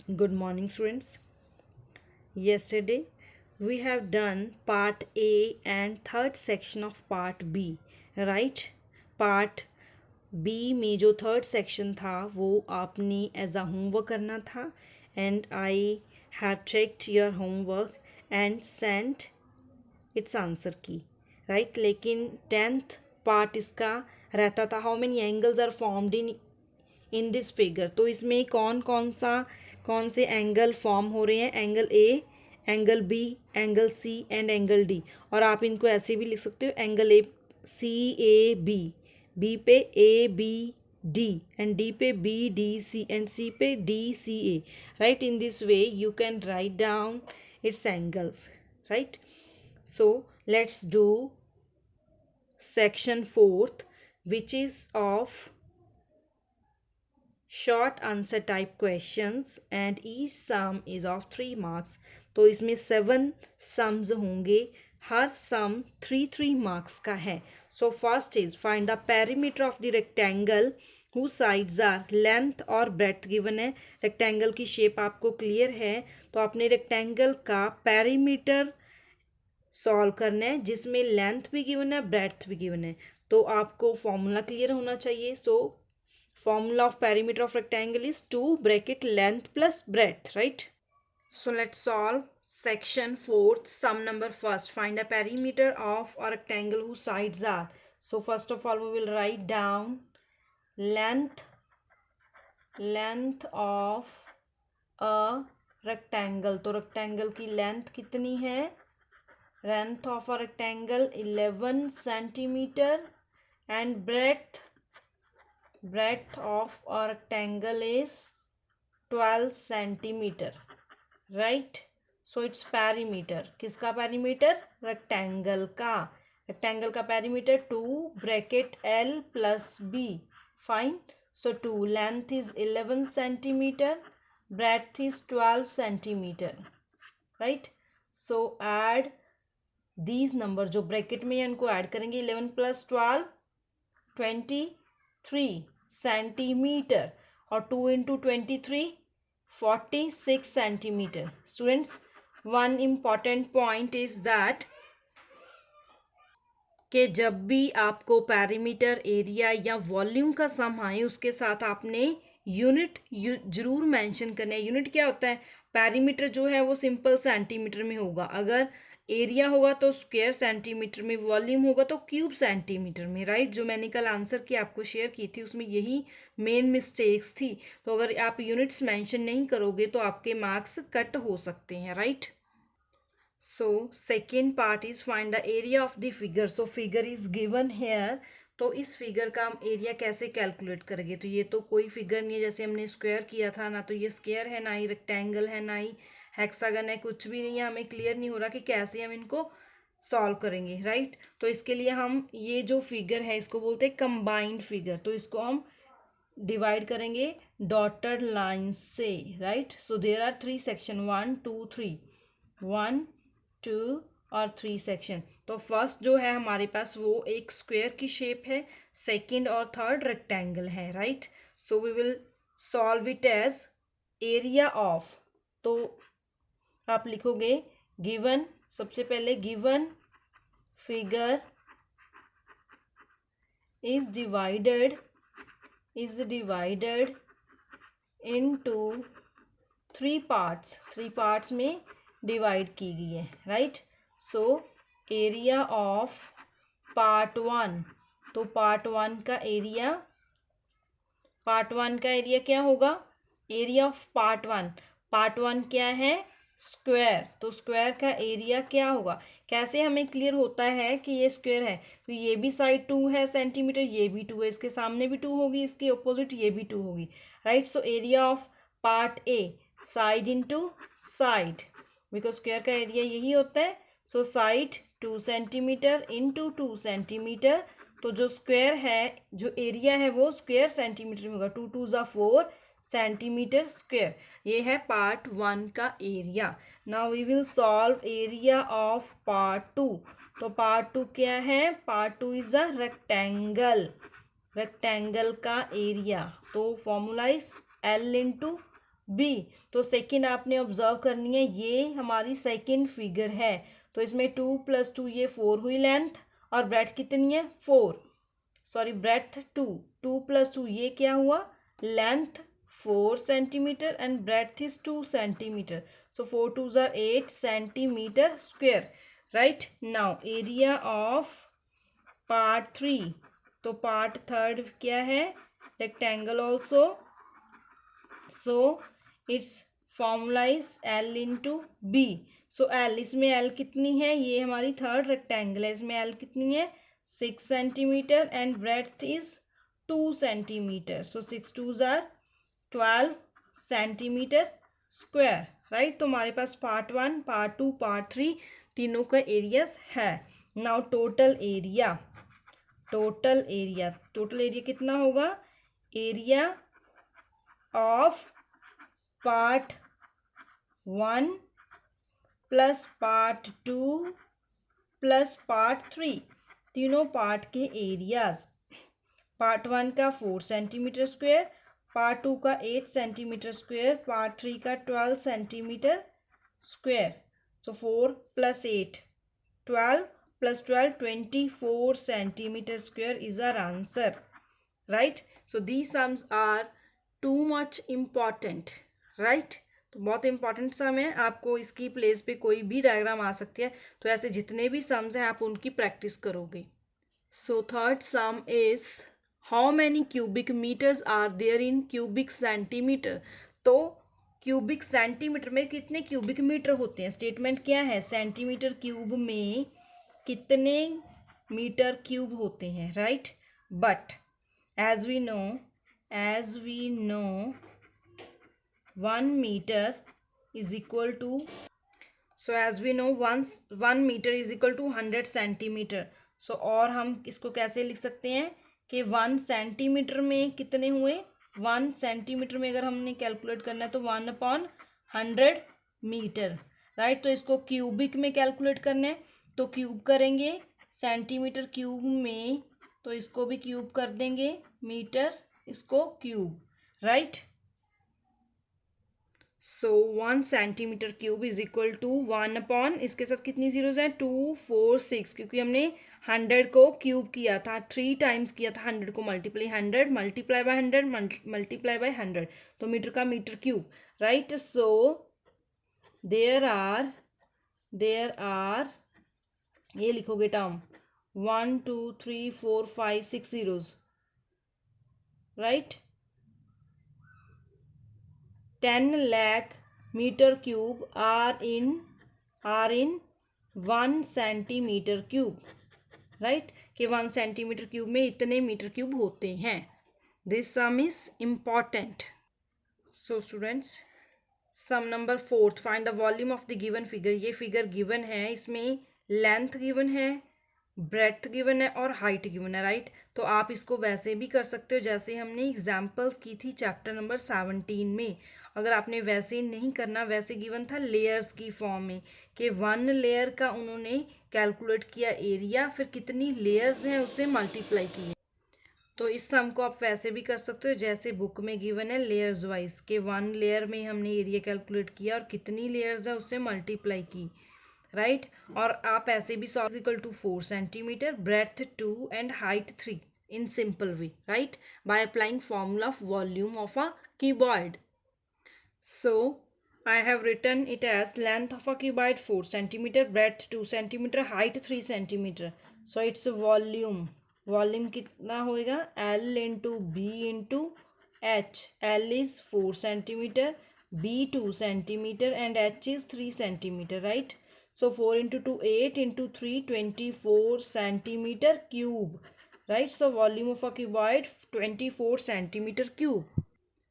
Good morning, students. Yesterday we have done part A and third section of part B, right? Part B में जो third section था वो आपने as a homework करना था and I have checked your homework and sent its answer key, right? लेकिन 10th part इसका रहता था how many angles are formed in this figure। तो इसमें कौन से एंगल फॉर्म हो रहे हैं? Angle A, angle B, angle C and angle D. और आप इनको ऐसे भी लिख सकते हो, angle A C A B, B पे A B D and D पे B D C and C पे D C A, right? In this way you can write down its angles, right? So let's do section 4th, which is of short answer type questions and each sum is of 3 marks। तो इसमें 7 sums होंगे, हर sum 3 marks का है। So first is find the perimeter of the rectangle whose sides are length और breadth given है। rectangle की shape आपको clear है, तो आपने rectangle का perimeter सॉल्व करना है जिसमें लेंथ भी गिवन है, ब्रेड्थ भी गिवन है। तो आपको फॉर्मूला क्लियर होना चाहिए। सो formula of perimeter of rectangle is 2 bracket length plus breadth, right? So let's solve section 4th, sum number first. Find a perimeter of a rectangle whose sides are. So first of all we will write down length of a rectangle। तो rectangle की length कितनी है? Length of a rectangle 11 centimeter and breadth of a rectangle is 12 centimeter, right? So its perimeter, किसका perimeter? rectangle का perimeter 2 bracket L plus B, fine। So 2 length is 11 centimeter, breadth is 12 centimeter, right? So add these number, जो bracket में इनको add करेंगे, 11 plus 12 23 centimetre और 2 into 23 46 centimetre. Students, one important point is that कि जब भी आपको पैरीमीटर, एरिया या वॉल्यूम का सम आए उसके साथ आपने यूनिट जरूर मेंशन करना है। यूनिट क्या होता है? पैरीमीटर जो है वो सिंपल सेंटीमीटर में होगा, अगर एरिया होगा तो स्क्वायर सेंटीमीटर में, वॉल्यूम होगा तो क्यूब सेंटीमीटर में, राइट? जो मैंने कल आंसर की आपको शेयर की थी उसमें यही मेन मिस्टेक्स थी। तो अगर आप यूनिट्स मेंशन नहीं करोगे तो आपके मार्क्स कट हो सकते हैं, right? So second part is find the area of the figure। So figure is given here। तो इस फिगर का हम एरिया कैसे कैलकुलेट करेंगे? तो ये तो कोई फिगर नहीं है, जैसे हमने स्क्वायर किया था ना, तो ये स्क्वायर है, ना ही रेक्टेंगल है, ना ही हेक्सागन है, कुछ भी नहीं है। हमें क्लियर नहीं हो रहा कि कैसे हम इनको सॉल्व करेंगे, राइट? तो इसके लिए हम ये जो फिगर है इसको बोलते हैं कंबाइंड फिगर। तो इसको हम डिवाइड करेंगे डॉटेड लाइन से, right? So there are 3 section, 1 2 3, 1 2 और 3 सेक्शन। तो फर्स्ट जो है हमारे पास वो एक स्क्वायर की शेप है, सेकंड और थर्ड रेक्टेंगल है, right? So we will solve it as area of. तो आप लिखोगे गिवन, सबसे पहले given figure is divided into 3 parts, 3 parts में डिवाइड की गई है, right? So area of part 1, तो पार्ट 1 का एरिया क्या होगा? एरिया ऑफ पार्ट 1 क्या है? स्क्वायर। तो स्क्वायर का एरिया क्या होगा? कैसे हमें क्लियर होता है कि ये स्क्वायर है? तो ये भी साइड 2 है सेंटीमीटर, ये भी 2 है, इसके सामने भी 2 होगी, इसके ऑपोजिट ये भी 2 होगी, right? So area of part A side into side, because square का एरिया यही होता है। So side 2 centimetre into 2 centimetre. तो जो स्क्वायर है, जो एरिया है वो स्क्वायर सेंटीमीटर में होगा, 2 2 ज़ा 4 सेंटीमीटर स्क्वायर। ये है पार्ट 1 का area. Now we will solve area of part 2। तो पार्ट 2 क्या है? पार्ट 2 इज अ रेक्टेंगल का एरिया। तो formula is L into B. तो सेकंड आपने ऑब्जर्व करनी है, ये हमारी सेकंड फिगर है। तो इसमें 2 + 2 ये 4 हुई लेंथ, और ब्रेथ कितनी है 4, सॉरी ब्रेथ 2, 2 + 2 ये क्या हुआ length 4 centimetre and breadth is 2 centimetre. So 4 2s are 8 centimetre square, right. Now area of part 3, तो पार्ट थर्ड क्या है rectangle also, so its formula is L into B. So L, इसमें L कितनी है, ये हमारी थर्ड रेक्टेंगल है, इसमें L कितनी है 6 centimetre and breadth is 2 centimetre. So 6 2s are 12 centimetre square, right. तो हमारे पास पार्ट 1, पार्ट 2, पार्ट 3 तीनों का एरियाज है। Now total area, total area, total area कितना होगा, area of part 1 plus part 2 plus part 3, तीनों पार्ट के एरियाज। पार्ट 1 का 4 सेंटीमीटर स्क्वायर, पार्ट 2 का 8 सेंटीमीटर स्क्वायर, पार्ट 3 का 12 centimetre square. So 4 + 8 12 + 12 24 centimetre square is our answer, right. So these sums are too much important, right. तो बहुत important सम है, आपको इसकी प्लेस पे कोई भी डायग्राम आ सकती है, तो ऐसे जितने भी सम्स हैं आप उनकी प्रैक्टिस करोगे। So third sum is how many cubic metres are there in cubic centimetre. तो क्यूबिक सेंटीमीटर में कितने क्यूबिक मीटर होते हैं, स्टेटमेंट क्या है, सेंटीमीटर क्यूब में कितने मीटर क्यूब होते हैं, right. But as we know 1 meter is equal to, so as we know 1 meter is equal to 100 centimetre. So और हम इसको कैसे लिख सकते हैं कि 1 सेंटीमीटर में कितने हुए, 1 सेंटीमीटर में अगर हमने कैलकुलेट करना है तो 1/100 मीटर, राइट। तो इसको क्यूबिक में कैलकुलेट करना है तो क्यूब करेंगे सेंटीमीटर क्यूब में, तो इसको भी क्यूब कर देंगे, मीटर इसको cube, right. So 1 centimetre cube is equal to 1/, इसके साथ कितनी जीरोज हैं 2 4 6, क्योंकि हमने 100 को क्यूब किया था, 3 टाइम्स किया था 100 को multiply, 100 multiply by 100 multiply by 100, तो मीटर का metre cube, right. So there are ये लिखोगे टर्म 1 2 3 4 5 6 zeros, राइट। 10 lakh metre cube are in 1 centimetre cube, right, कि 1 सेंटीमीटर क्यूब में इतने मीटर क्यूब होते हैं। This sum is important. So students, sum number 4, find the volume of the given figure. ये figure given है, इसमें length given है, breadth given है और हाइट गिवन है, राइट। तो आप इसको वैसे भी कर सकते हो जैसे हमने एग्जाम्पल्स की थी चैप्टर नंबर 17 में। अगर आपने वैसे नहीं करना, वैसे गिवन था लेयर्स की फॉर्म में कि 1 लेयर का उन्होंने कैलकुलेट किया एरिया, फिर कितनी लेयर्स हैं उससे मल्टीप्लाई किए। तो इस सम को आप वैसे भी कर सकते हो जैसे बुक में गिवन है लेयर्स वाइज, के 1 लेयर में हमने एरिया कैलकुलेट किया और कितनी लेयर्स है उससे मल्टीप्लाई की, राइट। और आप ऐसे भी solve equal to 4 centimetre, breadth 2 and height 3 in simple way, right, by applying formula of volume of a cuboid. So I have written it as length of a cuboid 4 centimeter, breadth 2 centimeter, height 3 centimeter. So its volume, volume कितना होएगा L into B into H. L is 4 centimetre, B 2 centimetre and H is 3 centimetre, right. So 4 into 2 8 into 3 24 centimetre cube, right. So volume of a cuboid 24 centimetre cube.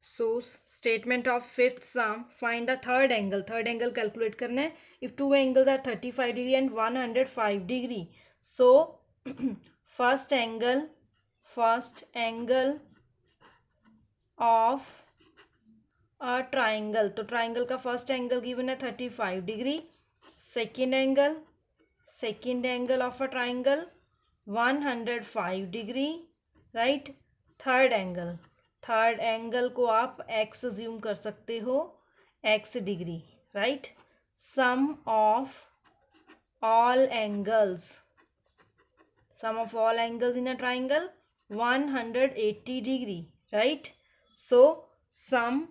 So statement of fifth sum, find the third angle. Third angle calculate करना है if two angles are 35 degree and 105 degree. So first angle of a triangle, तो triangle का first angle given है 35 degree. Second angle of a triangle 105 degree, right. Third angle third angle को आप x assume कर सकते हो, x degree, right. Sum of all angles, sum of all angles in a triangle 180 degree, right? So sum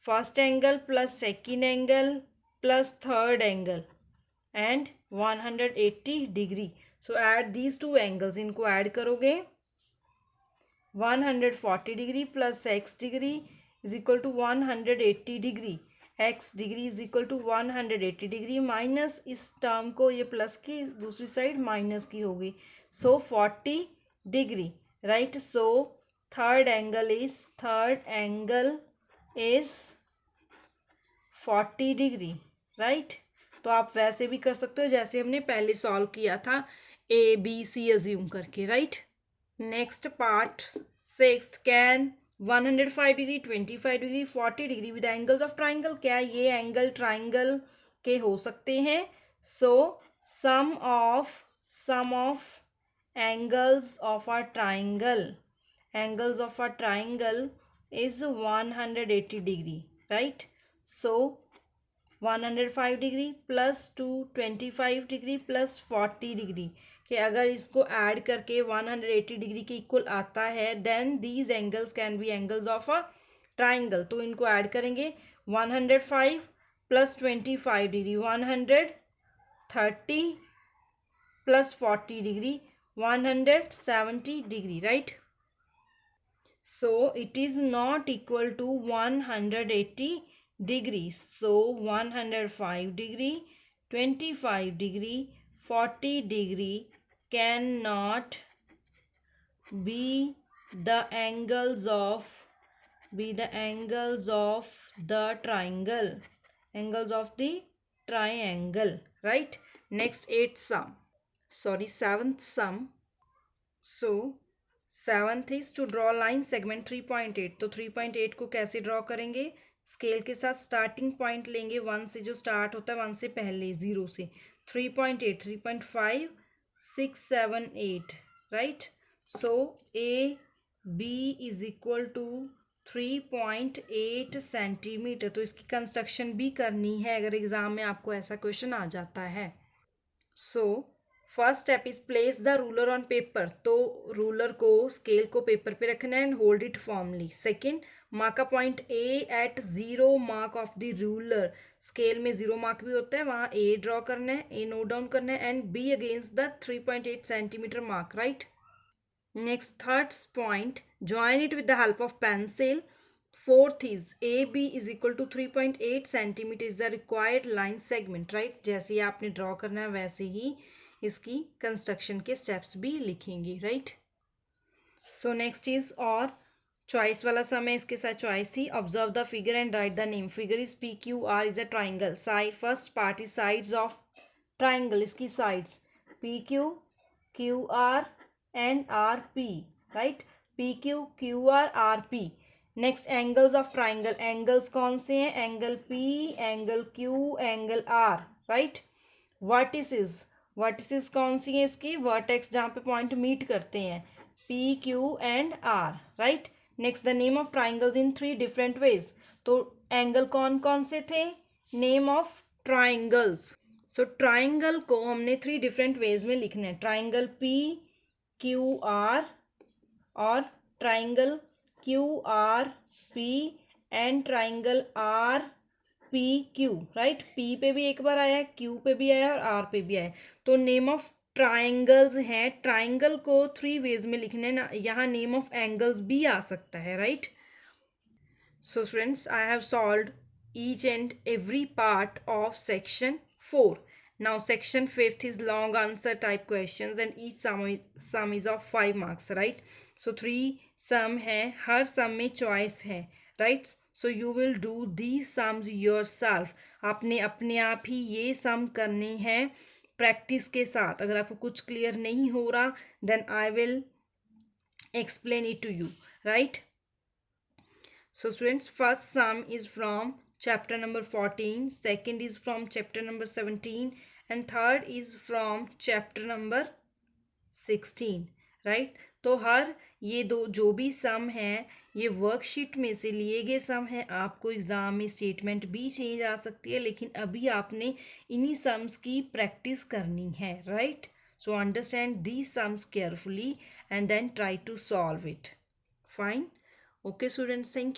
first angle plus second angle plus third angle and 180 degree. So add these two angles, इनको add करोगे 140 degree plus x degree is equal to 180 degree, x degree is equal to 180 degree minus इस term को ये plus की दूसरी side minus की होगी, so 40 degree, right? So third angle is 40 degree, right? तो आप वैसे भी कर सकते हो जैसे हमने पहले सॉल्व किया था, ए बी सी अज्यूम करके, right. Next part 6, can 105 degree 25 degree 40 degree with angles of triangle, क्या ये एंगल ट्राइंगल के हो सकते हैं? So sum of angles of a triangle, angles of a triangle is 180 degree, right? So 105 degree plus 225 degree plus 40 degree कि अगर इसको add करके 180 डिग्री के इक्वल आता है then these angles can be angles of a triangle. तो इनको add करेंगे 105 plus 25 degree 130 plus 40 degree 170 degree, right. So it is not equal to 180 degrees. So 105 degree, 25 degree, 40 degree cannot be the angles of the triangle, angles of the triangle, right? Next seventh sum. So seventh is to draw line segment 3.8। तो 3.8 को कैसे draw करेंगे? Scale के साथ starting point लेंगे 1 से, जो start होता है 1 से पहले 0 से, 3.8 3.5 6 7 8, right. So A B is equal to 3.8 centimetre. तो इसकी कंस्ट्रक्शन भी करनी है अगर एग्जाम में आपको ऐसा क्वेश्चन आ जाता है। So first step is place the ruler on paper. तो रूलर को, स्केल को पेपर पे रखना है and hold it formally. Second, mark a point A at 0 mark of the ruler. Scale में 0 मार्क भी होता है, वहाँ ए ड्रॉ करना है, ए नोट डाउन करना है and B against the 3.8 centimetre mark, right. Next third point, join it with the help of pencil. Fourth is AB is equal to 3.8 centimetre is the required line segment, right. जैसे ही आपने draw करना है वैसे ही इसकी construction के steps भी लिखेंगे, राइट। सो नेक्स्ट इज और चॉइस वाला सम है, इसके साथ चॉइस थी। Observe the figure and write the name. Figure is PQR is a triangle. Side, first part is sides of triangle, इसकी sides PQ QR and RP, right. PQ QR RP। Next angles of triangle, angles कौन से हैं? Angle P, angle Q, angle R, right. Vertices कौन सी है इसकी? Vertex जहाँ पे पॉइंट मीट करते हैं, PQ and R, right. Next the name of triangles in 3 different ways. तो एंगल कौन कौन से थे? Name of triangles. So triangle को हमने 3 डिफरेंट वेज में लिखना है, ट्राइंगल PQR और triangle QRP and triangle RPQ, right. P पे भी एक बार आया, Q पे भी आया और R पे भी आया। तो नेम ऑफ ट्राइंगल्स हैं, ट्राइंगल को 3 वेज में लिखने ना, यहाँ नेम ऑफ एंगल्स भी आ सकता है, right. So students, I have solved each and every part of section 4. Now section 5th is long answer type questions and each sum is of 5 marks, right? So 3 sum है, हर sum में choice है, right? So you will do these sums yourself. आपने अपने आप ही ये sum करने हैं practice के साथ। अगर आपको कुछ क्लियर नहीं हो रहा then I will explain it to you, right? So students, first sum is from chapter number 14, second is from chapter number 17 and third is from chapter number 16, right? तो हर ये दो जो भी सम है ये वर्कशीट में से लिए गए सम हैं। आपको एग्ज़ाम में स्टेटमेंट भी चेंज आ सकती है, लेकिन अभी आपने इन्हीं सम्स की प्रैक्टिस करनी है, right? So understand these sums carefully and then try to solve it. Fine. Okay, students, thank you.